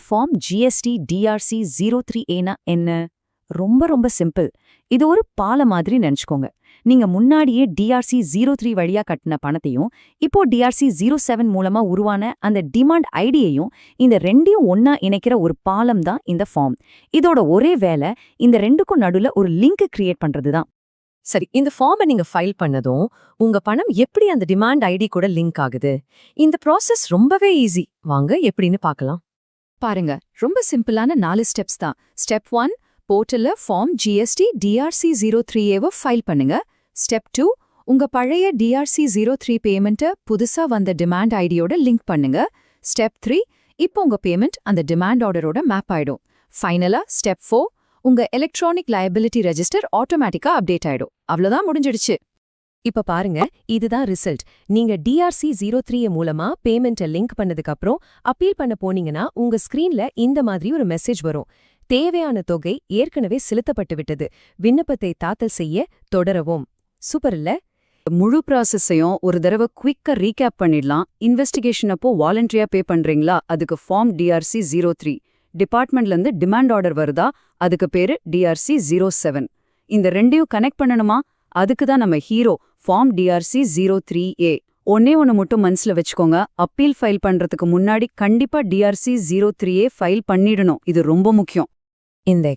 Form GST DRC 03A என்ன? ரொம்ப ரொம்ப சிம்பிள். இது ஒரு பால மாதிரி நினைச்சுக்கோங்க. நீங்க முன்னாடியே டிஆர்சி 03 வழியா கட்டின பணத்தையும் இப்போ டிஆர்சி 07 மூலமா உருவான அந்த டிமாண்ட் ஐடியையும் இந்த ரெண்டையும் ஒன்னா இணைக்கிற ஒரு பாலம் தான் இந்த ஃபார்ம். இதோட ஒரே வேலை இந்த ரெண்டுக்கும் நடுல ஒரு லிங்க் கிரியேட் பண்றது தான். சரி, இந்த ஃபார்மை நீங்க ஃபைல் பண்ணதும் உங்க பணம் எப்படி அந்த டிமாண்ட் ஐடி கூட லிங்க் ஆகுது? இந்த ப்ராசஸ் ரொம்பவே ஈஸி. வாங்க எப்படின்னு பார்க்கலாம். பாருங்க, ரொம்ப சிம்பிளான 4 ஸ்டெப்ஸ் தான். ஸ்டெப் 1, போர்ட்டல்ல form GST DRC 03A file பண்ணுங்க. ஸ்டெப் 2, உங்க பழைய டிஆர்சி 03 பேமெண்ட்டை புதுசா வந்த டிமாண்ட் ஐடியோட லிங்க் பண்ணுங்க. ஸ்டெப் 3, இப்போ உங்க பேமெண்ட் அந்த டிமாண்ட் ஆர்டரோட மேப் ஆயிடும். ஃபைனலா ஸ்டெப் 4, உங்க எலக்ட்ரானிக் லயபிலிட்டி ரெஜிஸ்டர் ஆட்டோமேட்டிக்கா அப்டேட் ஆயிடும். அவ்வளவுதான், முடிஞ்சிடுச்சு. இப்ப பாருங்க, இதுதான் ரிசல்ட். நீங்க டிஆர்சி 03 மூலமா பேமெண்ட்டை லிங்க் பண்ணதுக்கு அப்புறம் அப்பீல் பண்ண போனீங்கன்னா உங்க ஸ்கிரீன்ல இந்த மாதிரி ஒரு மெசேஜ் வரும். தேவையான தொகை ஏற்கனவே செலுத்தப்பட்டு விட்டது. விண்ணப்பத்தை தாக்கல் செய்ய தொடரவும். சூப்பர் இல்ல? முழு ப்ராசஸையும் ஒரு தடவை குவிக்கா ரீகேப் பண்ணிடலாம். இன்வெஸ்டிகேஷன் அப்போ வாலண்டரியா பே பண்றீங்களா? அதுக்கு ஃபார்ம் டிஆர்சி 03. டிபார்ட்மெண்ட்ல இருந்து டிமாண்ட் ஆர்டர் வருதா? அதுக்கு பேரு டிஆர்சி 07. இந்த ரெண்டையும் கனெக்ட் பண்ணணுமா? அதுக்கு தான் நம்ம ஹீரோ ஃபார்ம் டிஆர்சி 03A. ஒன்னே ஒன்னு மட்டும் மனசுல வச்சுக்கோங்க, அப்பீல் ஃபைல் பண்றதுக்கு முன்னாடி கண்டிப்பா டிஆர்சி 03A ஃபைல் பண்ணிடணும். இது ரொம்ப முக்கியம். இந்த